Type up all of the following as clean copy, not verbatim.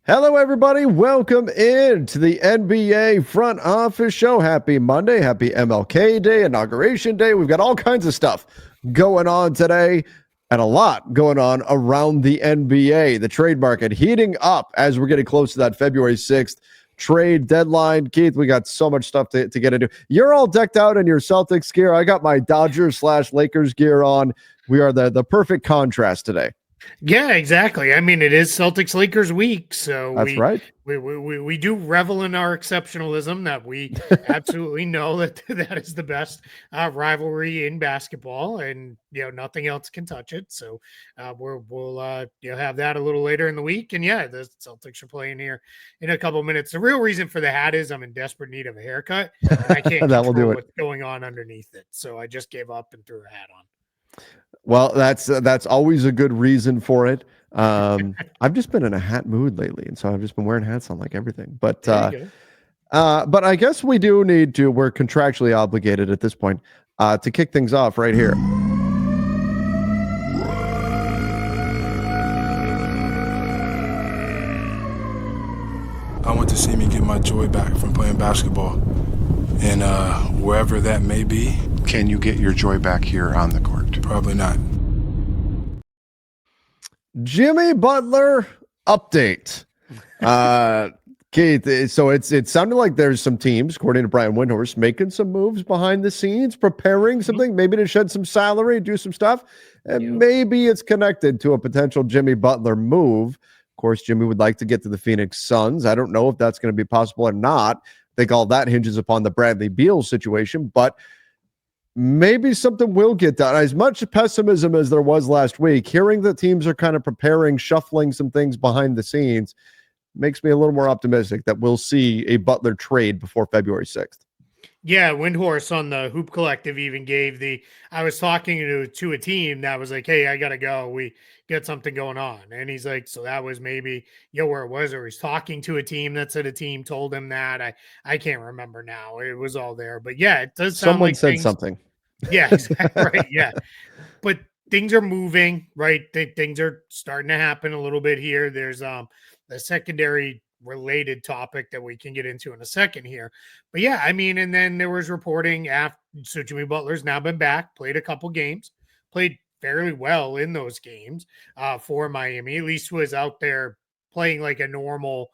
Hello, everybody. Welcome in to the NBA Front Office Show. Happy Monday. Happy MLK Day, Inauguration Day. We've got all kinds of stuff going on today and a lot going on around the NBA. The trade market heating up as we're getting close to that February 6th trade deadline. Keith, we got so much stuff to get into. You're all decked out in your Celtics gear. I got my Dodgers/Lakers gear on. We are the perfect contrast today. Yeah, exactly. I mean, it is Celtics Lakers week, so That's right. we do revel in our exceptionalism that we absolutely know that that is the best rivalry in basketball, and nothing else can touch it. So we'll have that a little later in the week, and yeah, the Celtics are playing here in a couple minutes. The real reason for the hat is I'm in desperate need of a haircut, and I can't That will do control it. what's going on underneath it, so I just gave up and threw a hat on. Well, that's always a good reason for it. I've just been in a hat mood lately, and so I've just been wearing hats on like everything. But I guess we do need to. We're contractually obligated at this point to kick things off right here. I want to see me get my joy back from playing basketball, and wherever that may be. Can you get your joy back here on the court? Probably not. Jimmy Butler update. Keith, so it sounded like there's some teams, according to Brian Windhorst, making some moves behind the scenes, preparing something, maybe to shed some salary, do some stuff, and maybe it's connected to a potential Jimmy Butler move. Of course, Jimmy would like to get to the Phoenix Suns. I don't know if that's going to be possible or not. I think all that hinges upon the Bradley Beal situation, but maybe something will get done. As much pessimism as there was last week, hearing that teams are kind of preparing, shuffling some things behind the scenes makes me a little more optimistic that we'll see a Butler trade before February 6th. Yeah, Windhorse on the Hoop Collective even gave I was talking to a team that was like, hey, I got to go. We got something going on. And he's like, so that was maybe, where it was, or he's talking to a team that said a team told him that. I can't remember now. It was all there. But yeah, it does sound Someone like said something. Yeah, exactly. Right. Yeah. But things are moving, right? Things are starting to happen a little bit here. There's the secondary related topic that we can get into in a second here. But yeah, I mean, and then there was reporting after, so Jimmy Butler's now been back, played a couple games, played fairly well in those games for Miami, at least was out there playing like a normal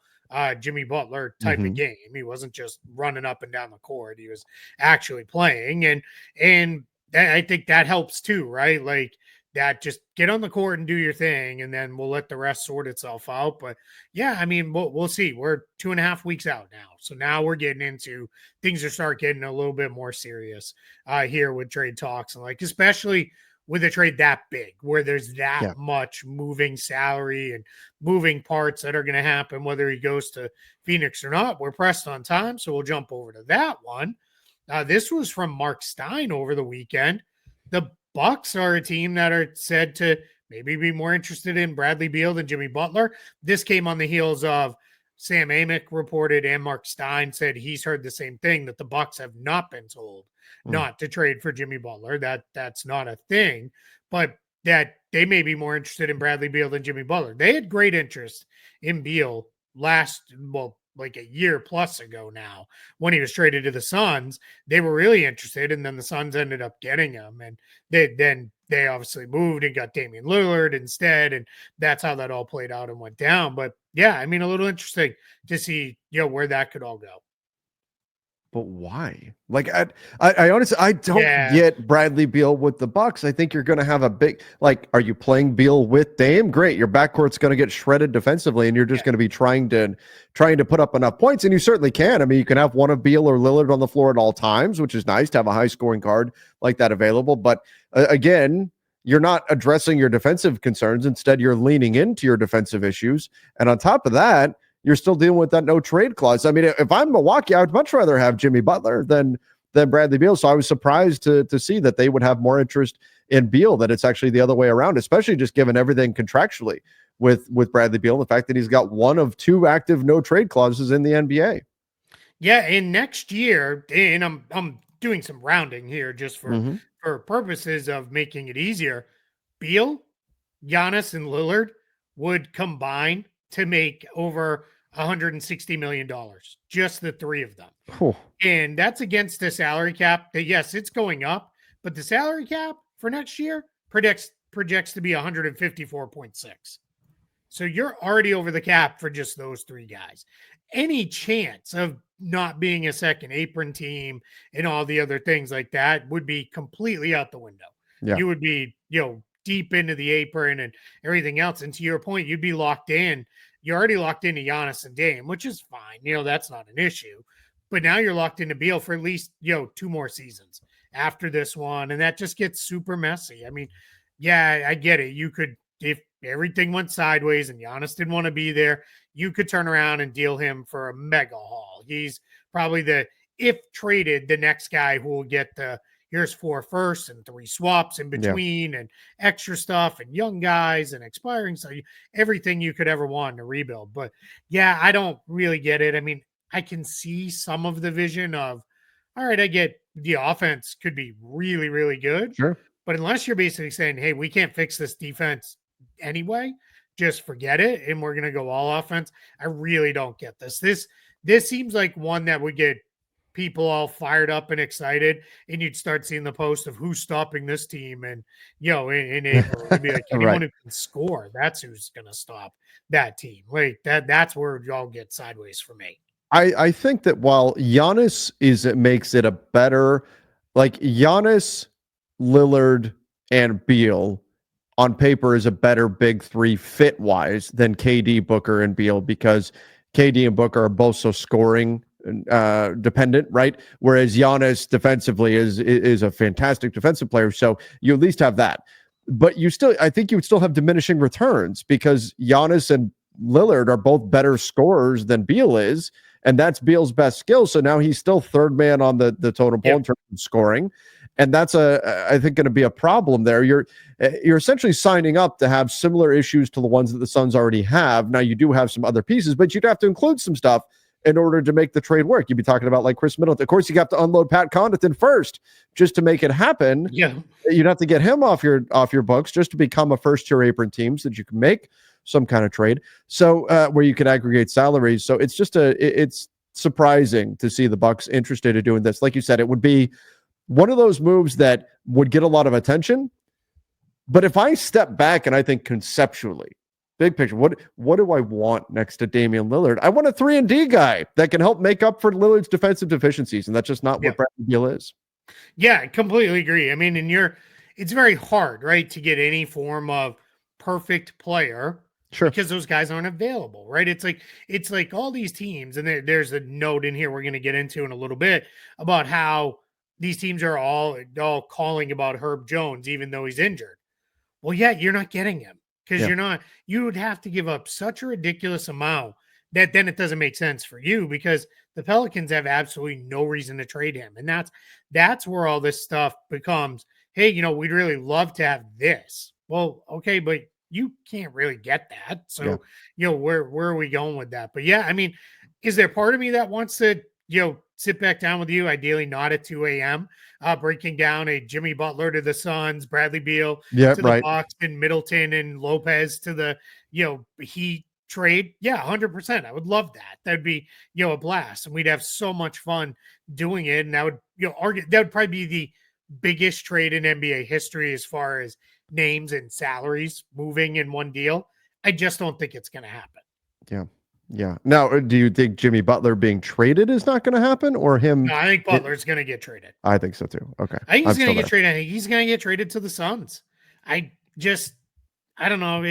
Jimmy Butler type of game. He wasn't just running up and down the court. He was actually playing. And I think that helps too, right? Like, that just get on the court and do your thing, and then we'll let the rest sort itself out. But yeah, I mean, we'll see. We're 2.5 weeks out now, so now we're getting into things are start getting a little bit more serious here with trade talks, and like especially with a trade that big where there's that much moving salary and moving parts that are going to happen, whether he goes to Phoenix or not. We're pressed on time, so we'll jump over to that one. This was from Mark Stein over the weekend. The Bucks are a team that are said to maybe be more interested in Bradley Beal than Jimmy Butler. This came on the heels of Sam Amick reported, and Mark Stein said he's heard the same thing, that the Bucks have not been told not to trade for Jimmy Butler. That's not a thing, but that they may be more interested in Bradley Beal than Jimmy Butler. They had great interest in Beal like a year plus ago now, when he was traded to the Suns. They were really interested, and then the Suns ended up getting him, and they obviously moved and got Damian Lillard instead, and that's how that all played out and went down. But yeah, I mean, a little interesting to see where that could all go. But why? Like, I honestly, I don't get Bradley Beal with the Bucks. I think you're going to have a big, like, are you playing Beal with Dame? Great. Your backcourt's going to get shredded defensively, and you're just going to be trying to put up enough points. And you certainly can. I mean, you can have one of Beal or Lillard on the floor at all times, which is nice to have a high scoring card like that available. But again, you're not addressing your defensive concerns. Instead, you're leaning into your defensive issues. And on top of that, you're still dealing with that no trade clause. I mean, if I'm Milwaukee, I would much rather have Jimmy Butler than Bradley Beal. So I was surprised to see that they would have more interest in Beal, that it's actually the other way around, especially just given everything contractually with Bradley Beal, the fact that he's got one of two active no trade clauses in the NBA. Yeah, and next year, and I'm doing some rounding here just for purposes of making it easier. Beal, Giannis, and Lillard would combine to make over $160 million, just the three of them. Whew. And that's against the salary cap that, yes, it's going up, but the salary cap for next year projects to be 154.6. So you're already over the cap for just those three guys. Any chance of not being a second apron team and all the other things like that would be completely out the window. Yeah. You would be, deep into the apron and everything else. And to your point, you'd be locked in. You're already locked into Giannis and Dame, which is fine. That's not an issue. But now you're locked into Beal for at least, 2 more seasons after this one. And that just gets super messy. I mean, yeah, I get it. You could, if everything went sideways and Giannis didn't want to be there, you could turn around and deal him for a mega haul. He's probably if traded, the next guy who will get here's 4 firsts and 3 swaps in between and extra stuff and young guys and expiring. So everything you could ever want to rebuild. But yeah, I don't really get it. I mean, I can see some of the vision of, all right, I get the offense could be really, really good. Sure. But unless you're basically saying, hey, we can't fix this defense anyway, just forget it, and we're going to go all offense, I really don't get this. This seems like one that would get people all fired up and excited, and you'd start seeing the post of who's stopping this team. And, in April, it'd be like anyone Right. who can score, that's who's going to stop that team. Like that's where y'all get sideways for me. I think that while Giannis makes it a better, like Giannis, Lillard, and Beal on paper is a better big three fit wise than KD, Booker, and Beal, because KD and Booker are both so scoring dependent, right? Whereas Giannis defensively is a fantastic defensive player. So you at least have that. But I think you would still have diminishing returns because Giannis and Lillard are both better scorers than Beal is. And that's Beal's best skill. So now he's still third man on the totem pole in terms of scoring. And that's I think going to be a problem there. You're essentially signing up to have similar issues to the ones that the Suns already have. Now you do have some other pieces, but you'd have to include some stuff in order to make the trade work. You'd be talking about like Chris Middleton. Of course, you got to unload Pat Connaughton first just to make it happen. Yeah. You'd have to get him off your books just to become a first-tier apron team so that you can make some kind of trade. So where you can aggregate salaries. So it's just it's surprising to see the Bucks interested in doing this. Like you said, it would be one of those moves that would get a lot of attention. But if I step back and I think conceptually, big picture, what do I want next to Damian Lillard? I want a 3-and-D guy that can help make up for Lillard's defensive deficiencies, and that's just not what Bradley Beal is. Yeah, I completely agree. I mean, it's very hard, right, to get any form of perfect player. Sure. Because those guys aren't available, right? It's like all these teams, and there's a note in here we're going to get into in a little bit about how these teams are all calling about Herb Jones, even though he's injured. Well, yeah, you're not getting him because you would have to give up such a ridiculous amount that then it doesn't make sense for you because the Pelicans have absolutely no reason to trade him. And that's where all this stuff becomes, hey, we'd really love to have this. Well, okay, but you can't really get that. So, where are we going with that? But yeah, I mean, is there part of me that wants to, sit back down with you, ideally not at 2 a.m., breaking down a Jimmy Butler to the Suns, Bradley Beal to the Bucks, and Middleton and Lopez to the, Heat trade? Yeah, 100%. I would love that. That'd be, a blast. And we'd have so much fun doing it. And that would, that would probably be the biggest trade in NBA history as far as names and salaries moving in one deal. I just don't think it's going to happen. Yeah. Yeah. Now, do you think Jimmy Butler being traded is not going to happen, or him? No, I think Butler's going to get traded. I think so too. Okay. I think he's going to get traded. I think he's going to get traded to the Suns. I don't know.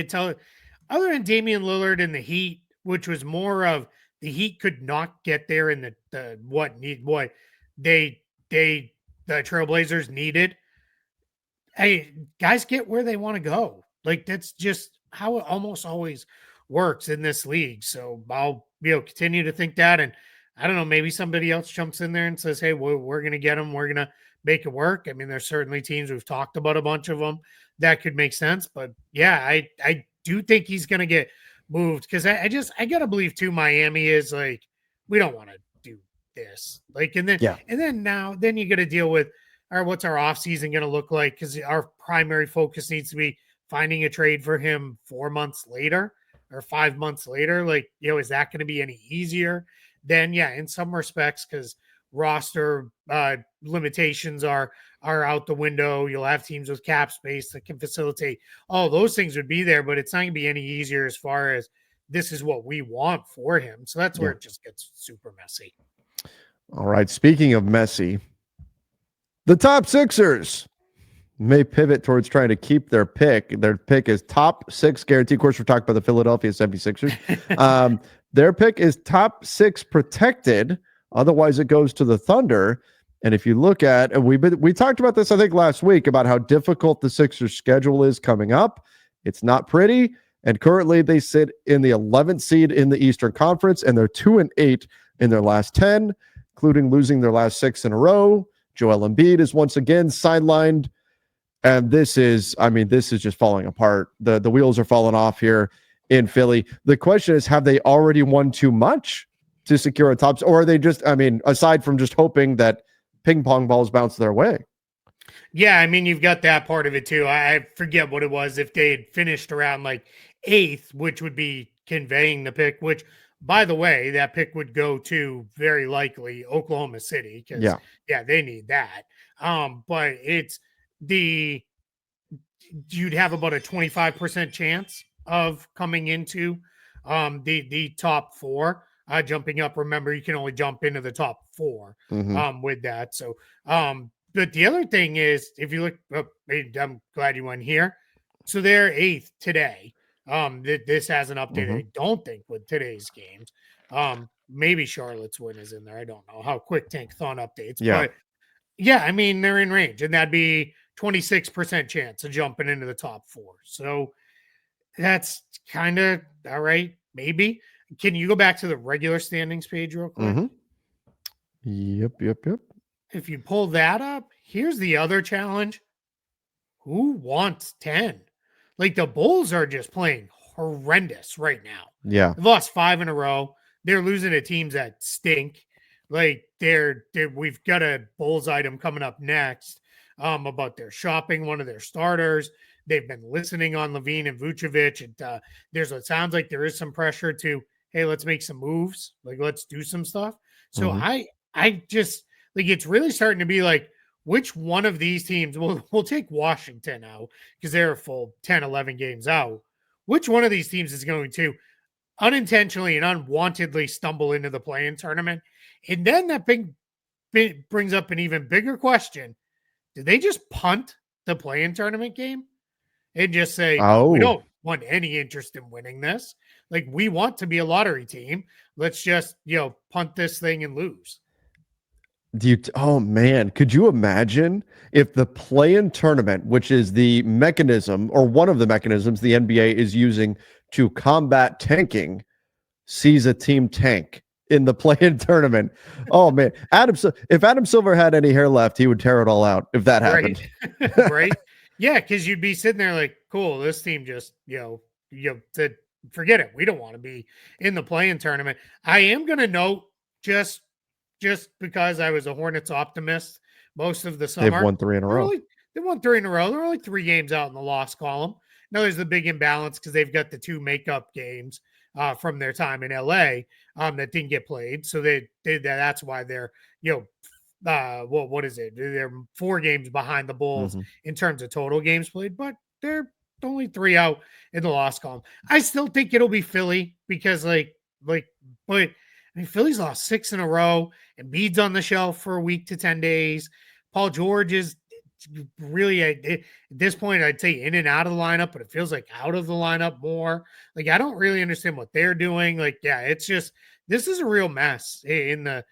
Other than Damian Lillard and the Heat, which was more of the Heat could not get there in what the Trailblazers needed. Hey, guys get where they want to go. Like that's just how it almost always works in this league. So I'll continue to think that, and I don't know, maybe somebody else jumps in there and says, hey, we're going to get them, we're going to make it work. I mean, there's certainly teams, we've talked about a bunch of them that could make sense, but yeah, I do think he's going to get moved because I gotta believe too, Miami is like, we don't want to do this, like, and then you got to deal with, all right, what's our offseason going to look like? Because our primary focus needs to be finding a trade for him 4 months later or 5 months later, like, is that going to be any easier? Then, yeah, in some respects, because roster limitations are out the window. You'll have teams with cap space that can facilitate all those things would be there, but it's not going to be any easier as far as this is what we want for him. So that's where it just gets super messy. All right. Speaking of messy, the top Sixers may pivot towards trying to keep their pick. Their pick is top 6 guarantee. Of course, we're talking about the Philadelphia 76ers. Their pick is top 6 protected. Otherwise, it goes to the Thunder. And if you look at, and we talked about this, I think, last week about how difficult the Sixers' schedule is coming up. It's not pretty. And currently, they sit in the 11th seed in the Eastern Conference, and they're 2-8 in their last 10, including losing their last 6 in a row. Joel Embiid is once again sidelined. And this is just falling apart. The wheels are falling off here in Philly. The question is, have they already won too much to secure a top, or are they just, aside from just hoping that ping pong balls bounce their way? Yeah, you've got that part of it too. I forget what it was, if they had finished around like 8th, which would be conveying the pick, which, by the way, that pick would go to very likely Oklahoma City because they need that. But it's you'd have about a 25% chance of coming into the top 4, jumping up. Remember, you can only jump into the top 4 with that. So but the other thing is, if you look, I'm glad you went here. So they're 8th today. This hasn't updated, I don't think, with today's games. Maybe Charlotte's win is in there. I don't know how quick Tank Thon updates. But yeah, they're in range, and that'd be 26% chance of jumping into the top 4. So that's kind of all right. Maybe. Can you go back to the regular standings page real quick? Yep. If you pull that up, here's the other challenge. Who wants 10? Like, the Bulls are just playing horrendous right now. Yeah. They've lost 5 in a row. They're losing to teams that stink. Like, we've got a Bulls item coming up next about their shopping one of their starters. They've been listening on Levine and Vucevic. And it sounds like there is some pressure to, hey, let's make some moves. Like, let's do some stuff. So I just, like, it's really starting to be like, which one of these teams, we'll take Washington out because they're a full 10, 11 games out. Which one of these teams is going to unintentionally and unwantedly stumble into the play-in tournament? And then that brings up an even bigger question. Did they just punt the play-in tournament game and just say, we don't want any interest in winning this? Like, we want to be a lottery team. Let's just, punt this thing and lose. Could you imagine if the play-in tournament, which is the mechanism or one of the mechanisms the NBA is using to combat tanking, sees a team tank in the play-in tournament? Oh man, if Adam Silver had any hair left, he would tear it all out if that happened. Right? Yeah, because you'd be sitting there like, cool, this team just, forget it. We don't want to be in the play-in tournament. I am going to note, just because I was a Hornets optimist most of the summer. They've won 3 in a row. They won 3 in a row. They're only 3 games out in the loss column. Now there's the big imbalance because they've got the 2 makeup games from their time in LA that didn't get played. So that's why they're, what is it? They're 4 games behind the Bulls in terms of total games played, but they're only 3 out in the loss column. I still think it'll be Philly because but Philly's lost 6 in a row, and Embiid's on the shelf for a week to 10 days. Paul George is really, at this point, I'd say in and out of the lineup, but it feels like out of the lineup more. Like, I don't really understand what they're doing. Like, yeah, it's just, this is a real mess in the,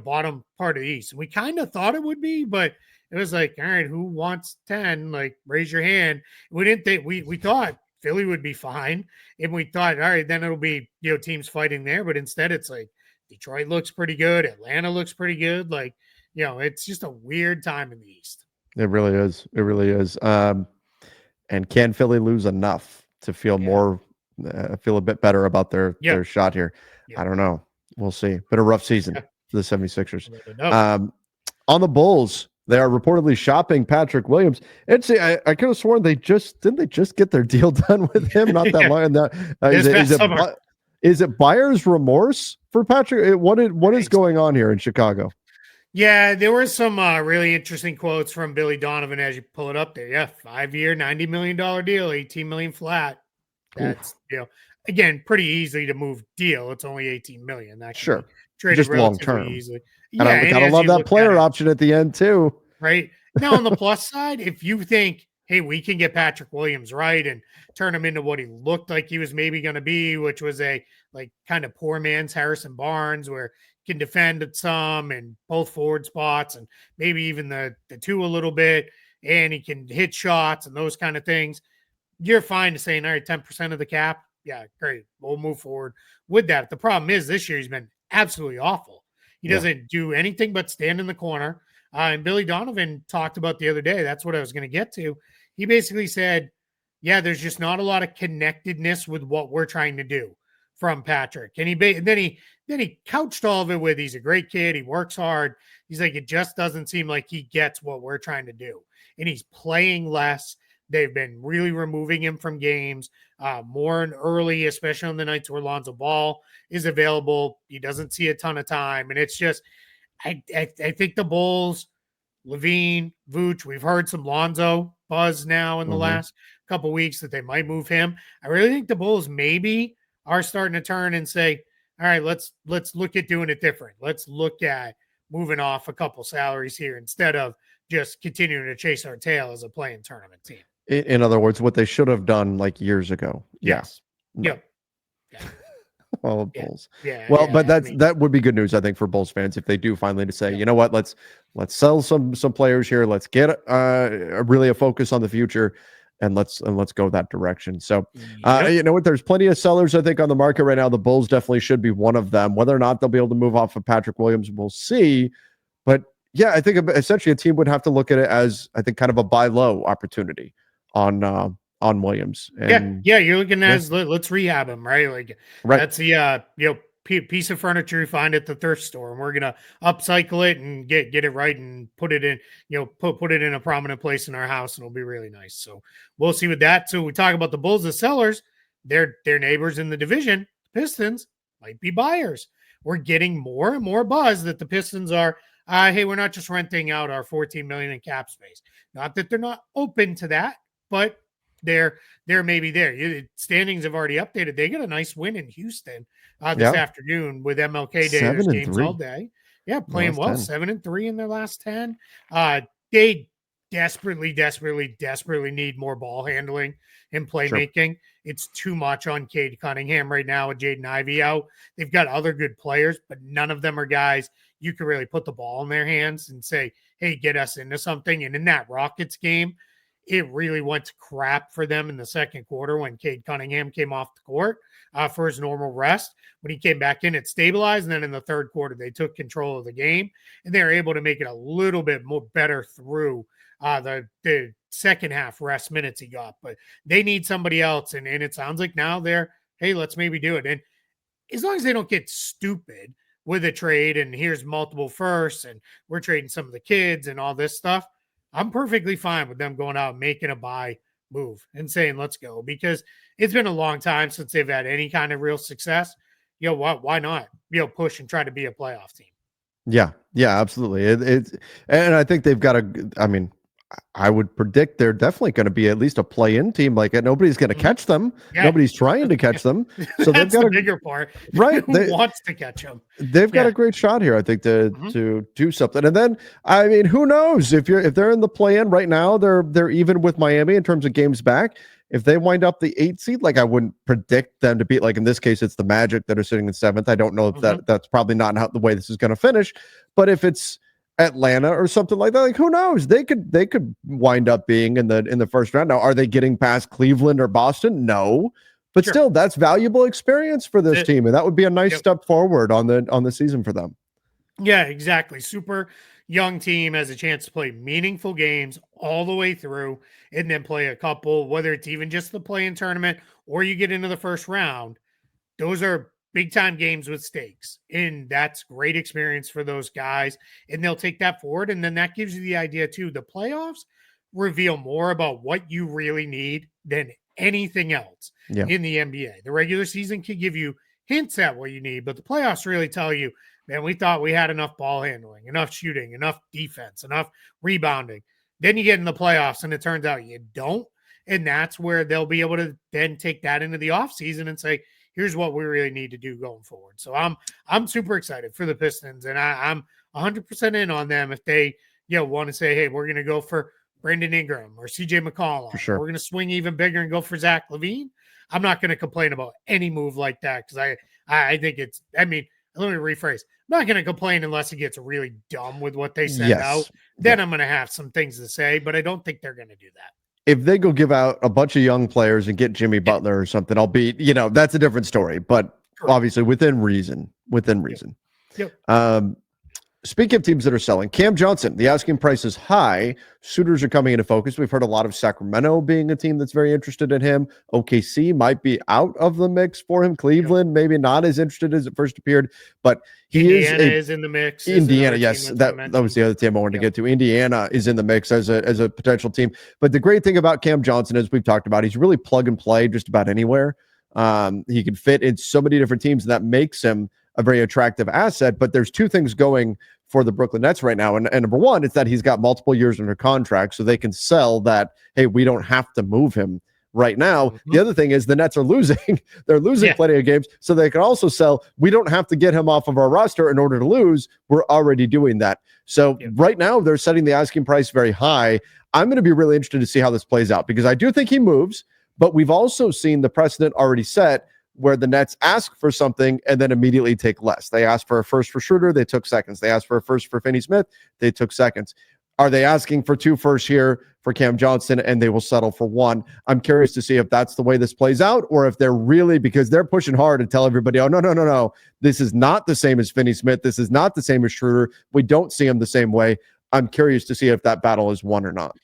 bottom part of the East. We kind of thought it would be, but it was like, all right, who wants 10? Like, raise your hand. We didn't think, we thought Philly would be fine. And we thought, all right, then it'll be, teams fighting there. But instead it's like, Detroit looks pretty good. Atlanta looks pretty good. Like, it's just a weird time in the East. It really is. It really is. And can Philly lose enough to feel feel a bit better about their shot here? I don't know. We'll see. But a rough season for the 76ers. On the Bulls, They are reportedly shopping Patrick Williams. And see, I could have sworn they just get their deal done with him not that long. And that is it buyer's remorse for Patrick? What is going on here in Chicago? Yeah, there were some really interesting quotes from Billy Donovan as you pull it up there. Yeah, 5-year, $90 million deal, $18 million flat. That's again pretty easy to move deal. It's only $18 million. That can be traded just long relatively term. easily. And I gotta love that player option at the end too. Right now, on the plus side, if you think, hey, we can get Patrick Williams right and turn him into what he looked like he was maybe going to be, which was a like kind of poor man's Harrison Barnes, where he can defend at some and both forward spots and maybe even the two a little bit, and he can hit shots and those kind of things. You're fine to saying, all right, 10% of the cap. Yeah, great. We'll move forward with that. The problem is this year he's been absolutely awful. He doesn't do anything but stand in the corner. And Billy Donovan talked about the other day. That's what I was going to get to. He basically said, yeah, there's just not a lot of connectedness with what we're trying to do from Patrick. And then he couched all of it with, he's a great kid. He works hard. He's like, it just doesn't seem like he gets what we're trying to do. And he's playing less. They've been really removing him from games more and early, especially on the nights where Lonzo Ball is available. He doesn't see a ton of time. And it's just, I think the Bulls, Levine, Vooch, we've heard some Lonzo buzz now in the last couple weeks that they might move him. I really think the Bulls maybe are starting to turn and say, all right, let's look at doing it different. Let's look at moving off a couple salaries here instead of just continuing to chase our tail as a playing tournament team. In other words, what they should have done like years ago. Yes. No. Yep. Yeah. Well, Bulls. Yeah. But that would be good news, I think, for Bulls fans if they do finally say, you know what, let's sell some players here. Let's get really a focus on the future, and let's go that direction. So, you know what, there's plenty of sellers I think on the market right now. The Bulls definitely should be one of them. Whether or not they'll be able to move off of Patrick Williams, we'll see. But yeah, I think essentially a team would have to look at it as, I think, kind of a buy low opportunity on Williams. And, you're looking at let's rehab him, right? Like that's the piece of furniture you find at the thrift store, and we're gonna upcycle it and get it right and put it in, put it in a prominent place in our house, and it'll be really nice. So we'll see with that. So we talk about the Bulls as sellers, their neighbors in the division, Pistons, might be buyers. We're getting more and more buzz that the Pistons are, hey, we're not just renting out our $14 million in cap space. Not that they're not open to that, but they're maybe there. Standings have already updated. They got a nice win in Houston this afternoon with MLK Day. There's games all day. Yeah, playing well. 7-3 in their last 10. They desperately need more ball handling and playmaking. Sure. It's too much on Cade Cunningham right now with Jaden Ivey out. They've got other good players, but none of them are guys you can really put the ball in their hands and say, hey, get us into something. And in that Rockets game, it really went to crap for them in the second quarter when Cade Cunningham came off the court for his normal rest. When he came back in, it stabilized. And then in the third quarter, they took control of the game, and they were able to make it a little bit more better through the second half rest minutes he got. But they need somebody else. And it sounds like now they're, hey, let's maybe do it. And as long as they don't get stupid with a trade and here's multiple firsts and we're trading some of the kids and all this stuff, I'm perfectly fine with them going out and making a buy move and saying, let's go, because it's been a long time since they've had any kind of real success. Why not, push and try to be a playoff team? Yeah, absolutely. And I think they've got I would predict they're definitely going to be at least a play-in team. Like nobody's going to catch them. Yeah. Nobody's trying to catch them. So they've got a bigger part, right? Who wants to catch them? They've got a great shot here, I think, to do something. And then, who knows if they're in the play-in right now? They're even with Miami in terms of games back. If they wind up the 8th seed, like I wouldn't predict them to beat. Like in this case, it's the Magic that are sitting in 7th. I don't know if that's probably not how the way this is going to finish. But if it's Atlanta or something like that, like who knows? They could wind up being in the first round. Now, are they getting past Cleveland or Boston? No, but still, that's valuable experience for this team, and that would be a nice step forward on the season for them. Yeah, exactly. Super young team has a chance to play meaningful games all the way through, and then play a couple, whether it's even just the play-in tournament or you get into the first round. Those are big time games with stakes. And that's great experience for those guys. And they'll take that forward. And then that gives you the idea too. The playoffs reveal more about what you really need than anything else in the NBA. The regular season can give you hints at what you need, but the playoffs really tell you, man, we thought we had enough ball handling, enough shooting, enough defense, enough rebounding. Then you get in the playoffs and it turns out you don't. And that's where they'll be able to then take that into the offseason and say, here's what we really need to do going forward. So I'm super excited for the Pistons, and I'm 100% in on them if they want to say, hey, we're going to go for Brandon Ingram or CJ McCollum. For sure. We're going to swing even bigger and go for Zach LaVine. I'm not going to complain about any move like that because I think it's, let me rephrase. I'm not going to complain unless it gets really dumb with what they send out. Then I'm going to have some things to say, but I don't think they're going to do that. If they go give out a bunch of young players and get Jimmy Butler or something, I'll be, that's a different story, but obviously within reason. Speaking of teams that are selling, Cam Johnson, the asking price is high. Suitors are coming into focus. We've heard a lot of Sacramento being a team that's very interested in him. OKC might be out of the mix for him. Cleveland, maybe not as interested as it first appeared, but Indiana is in the mix. Indiana, yes, that was the other team I wanted to get to. Indiana is in the mix as a potential team. But the great thing about Cam Johnson, as we've talked about, he's really plug and play just about anywhere. He can fit in so many different teams, and that makes him a very attractive asset. But there's two things going for the Brooklyn Nets right now. And number one, it's that he's got multiple years under contract, so they can sell that, hey, we don't have to move him right now. Mm-hmm. The other thing is the Nets are losing. They're losing plenty of games, so they can also sell, we don't have to get him off of our roster in order to lose. We're already doing that. So right now they're setting the asking price very high. I'm going to be really interested to see how this plays out because I do think he moves, but we've also seen the precedent already set where the Nets ask for something and then immediately take less. They asked for a first for Schroeder, they took seconds. They asked for a first for Finney Smith, they took seconds. Are they asking for 2 firsts here for Cam Johnson and they will settle for 1? I'm curious to see if that's the way this plays out or if they're really, because they're pushing hard to tell everybody, oh, no. This is not the same as Finney Smith. This is not the same as Schroeder. We don't see him the same way. I'm curious to see if that battle is won or not.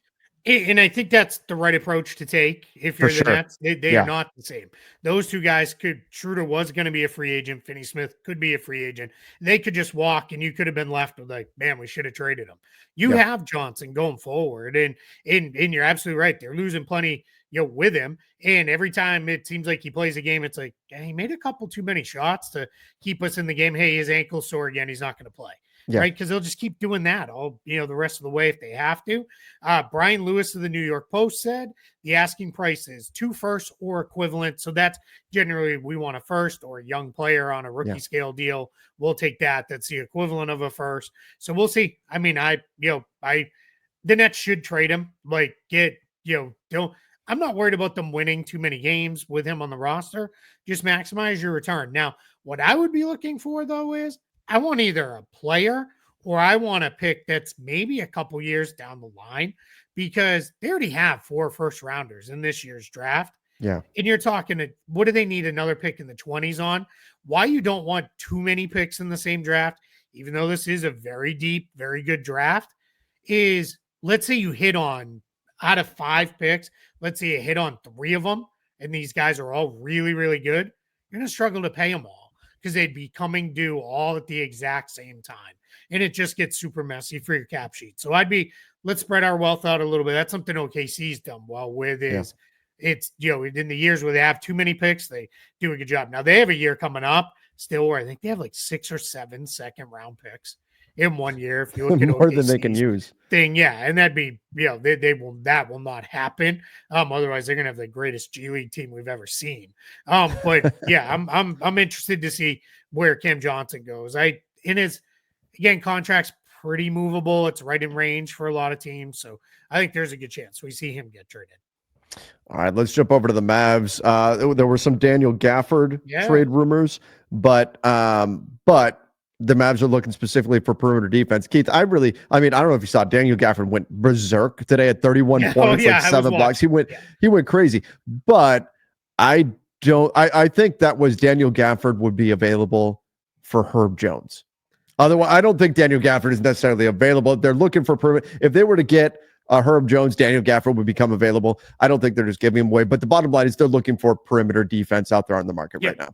And I think that's the right approach to take. If you're the Nets, they are not the same. Those two guys Schroeder was going to be a free agent. Finney Smith could be a free agent. They could just walk and you could have been left with like, man, we should have traded him. You have Johnson going forward and you're absolutely right. They're losing plenty, with him. And every time it seems like he plays a game, it's like, he made a couple too many shots to keep us in the game. Hey, his ankle's sore again. He's not going to play. Right, because they'll just keep doing that all the rest of the way if they have to. Brian Lewis of the New York Post said the asking price is 2 firsts or equivalent. So that's generally we want a first or a young player on a rookie scale deal. We'll take that. That's the equivalent of a first. So we'll see. I mean, the Nets should trade him. Like I'm not worried about them winning too many games with him on the roster. Just maximize your return. Now, what I would be looking for though is I want either a player or I want a pick that's maybe a couple years down the line because they already have 4 first rounders in this year's draft. Yeah. And you're talking, what do they need another pick in the 20s on? Why you don't want too many picks in the same draft, even though this is a very deep, very good draft, is let's say you hit on, out of 5 picks, let's say you hit on 3 of them, and these guys are all really, really good. You're going to struggle to pay them all, because they'd be coming due all at the exact same time. And it just gets super messy for your cap sheet. So let's spread our wealth out a little bit. That's something OKC's done well with is it's, in the years where they have too many picks, they do a good job. Now they have a year coming up still where I think they have like 6 or 7 second round picks in 1 year. If you look at more OKC's than they can use and that'd be, that will not happen. Otherwise they're going to have the greatest G League team we've ever seen. But I'm interested to see where Cam Johnson goes. Contract's pretty movable. It's right in range for a lot of teams. So I think there's a good chance we see him get traded. All right, let's jump over to the Mavs. There were some Daniel Gafford trade rumors, but the Mavs are looking specifically for perimeter defense. Keith, I don't know if you saw Daniel Gafford went berserk today at 31 points, 7 blocks. He went crazy. But I think that was Daniel Gafford would be available for Herb Jones. Otherwise, I don't think Daniel Gafford is necessarily available. They're looking for perimeter. If they were to get Herb Jones, Daniel Gafford would become available. I don't think they're just giving him away. But the bottom line is they're looking for perimeter defense out there on the market right now.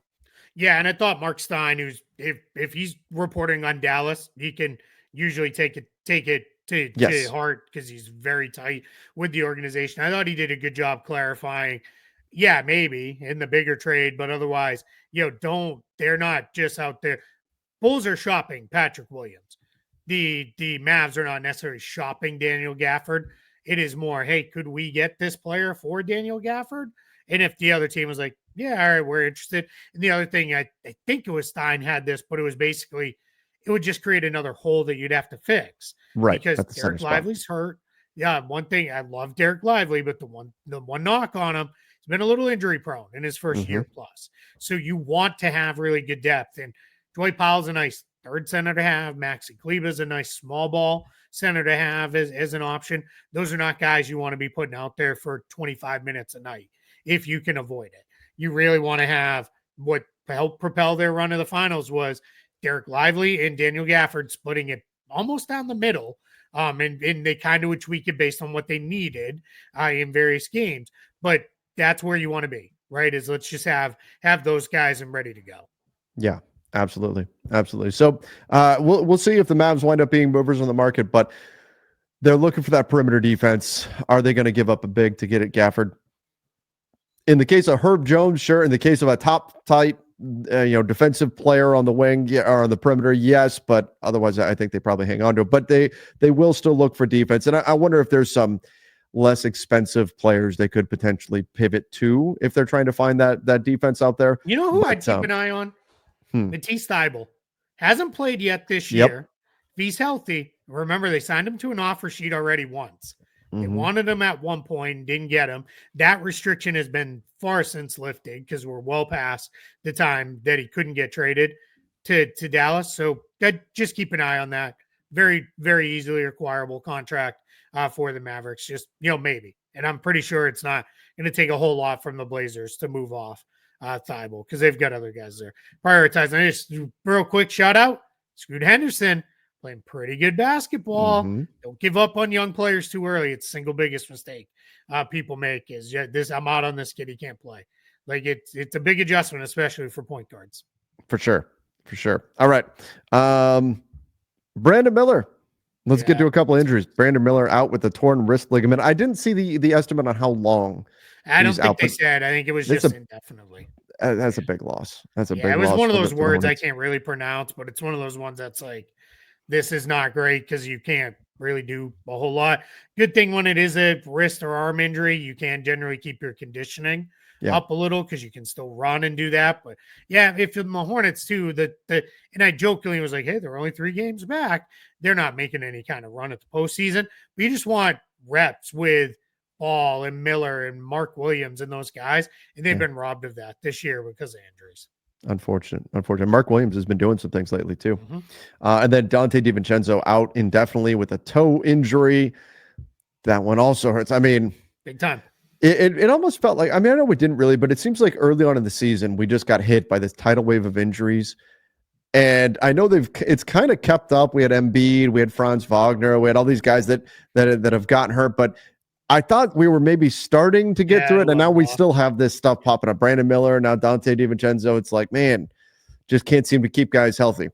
Yeah, and I thought Mark Stein, who's if he's reporting on Dallas, he can usually take it to Yes. heart because he's very tight with the organization. I thought he did a good job clarifying. Yeah, maybe in the bigger trade, but otherwise, they're not just out there. Bulls are shopping Patrick Williams. The Mavs are not necessarily shopping Daniel Gafford. It is more, hey, could we get this player for Daniel Gafford? And if the other team was like, yeah, all right, we're interested. And the other thing, I think it was Stein had this, but it was basically, it would just create another hole that you'd have to fix. Right. Because Derek Lively's hurt. Yeah, one thing, I love Derek Lively, but the one knock on him, he's been a little injury prone in his first year plus. So you want to have really good depth. And Dwight Powell's a nice third center to have. Maxi Kleber's a nice small ball center to have as an option. Those are not guys you want to be putting out there for 25 minutes a night if you can avoid it. You really want to have what helped propel their run to the finals was Derek Lively and Daniel Gafford splitting it almost down the middle. And they kind of would tweak it based on what they needed in various games. But that's where you want to be, right? Is let's just have those guys and ready to go. Yeah. Absolutely. Absolutely. So we'll see if the Mavs wind up being movers on the market, but they're looking for that perimeter defense. Are they going to give up a big to get at Gafford? In the case of Herb Jones, sure. In the case of a top tight, defensive player on the wing, yeah, or on the perimeter, yes. But otherwise, I think they probably hang on to it. But they will still look for defense. And I wonder if there's some less expensive players they could potentially pivot to if they're trying to find that defense out there. You know who I'd keep an eye on? Matisse Thybulle hasn't played yet this year. If he's healthy, remember they signed him to an offer sheet already once. They wanted him at one point and didn't get him. That restriction has been far since lifted because we're well past the time that he couldn't get traded to Dallas. So just keep an eye on that. Very, very easily acquirable contract for the Mavericks. Just, maybe. And I'm pretty sure it's not going to take a whole lot from the Blazers to move off Thybulle because they've got other guys there. Prioritizing. Just real quick shout out, Scoot Henderson playing pretty good basketball. Don't give up on young players too early. It's the single biggest mistake people make is this. I'm out on this kid. He can't play. Like it's a big adjustment, especially for point guards. For sure. All right. Brandon Miller. Let's get to a couple of injuries. Brandon Miller out with the torn wrist ligament. I didn't see the estimate on how long. I don't think they said. I think it was just indefinitely. That's a big loss. That's a big loss. It was one of those words I can't really pronounce, but it's one of those ones that's like, this is not great because you can't really do a whole lot. Good thing when it is a wrist or arm injury, you can generally keep your conditioning up a little because you can still run and do that. But yeah, if the Hornets too, and I jokingly was like, hey, they're only 3 games back. They're not making any kind of run at the postseason. But you just want reps with Ball and Miller and Mark Williams and those guys. And they've been robbed of that this year because of injuries. Unfortunate. Mark Williams has been doing some things lately too. And then Dante DiVincenzo out indefinitely with a toe injury. That one also hurts. I mean, big time. It almost felt like, I know we didn't really, but it seems like early on in the season, we just got hit by this tidal wave of injuries. And I know it's kind of kept up. We had Embiid, we had Franz Wagner, we had all these guys that have gotten hurt, but I thought we were maybe starting to get through it, and now we still have this stuff popping up. Brandon Miller, now Dante DiVincenzo. It's like, man, just can't seem to keep guys healthy.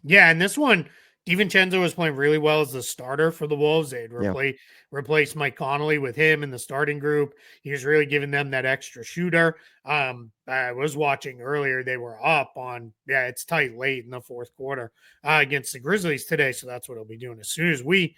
Yeah, and this one, DiVincenzo was playing really well as the starter for the Wolves. They'd replaced Mike Conley with him in the starting group. He was really giving them that extra shooter. I was watching earlier. They were up on, it's tight late in the fourth quarter against the Grizzlies today. So that's what I'll be doing. As soon as we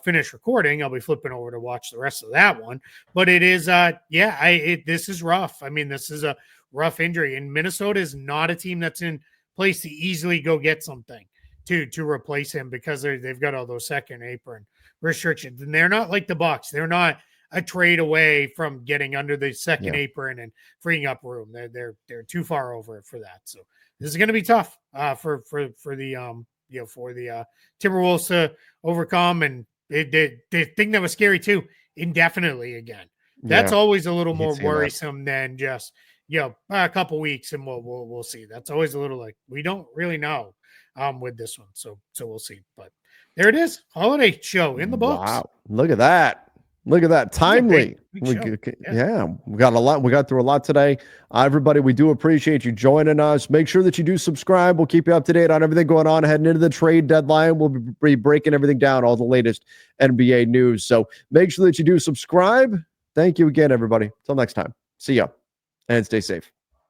finish recording, I'll be flipping over to watch the rest of that one. But it is, this is rough. I mean, this is a rough injury. And Minnesota is not a team that's in place to easily go get something to replace him because they've got all those second apron restrictions. And they're not like the Bucks. They're not a trade away from getting under the second apron and freeing up room. They're too far over it for that. So this is going to be tough for the Timberwolves to overcome. And the thing that was scary too, indefinitely again. That's always a little more worrisome than just a couple weeks and we'll see. That's always a little like we don't really know with this one. So we'll see. But there it is. Holiday show in the books. Wow. Look at that. Look at that. Timely. Big show. We got a lot. We got through a lot today. Everybody, we do appreciate you joining us. Make sure that you do subscribe. We'll keep you up to date on everything going on heading into the trade deadline. We'll be breaking everything down, all the latest NBA news. So make sure that you do subscribe. Thank you again, everybody. Till next time. See ya and stay safe.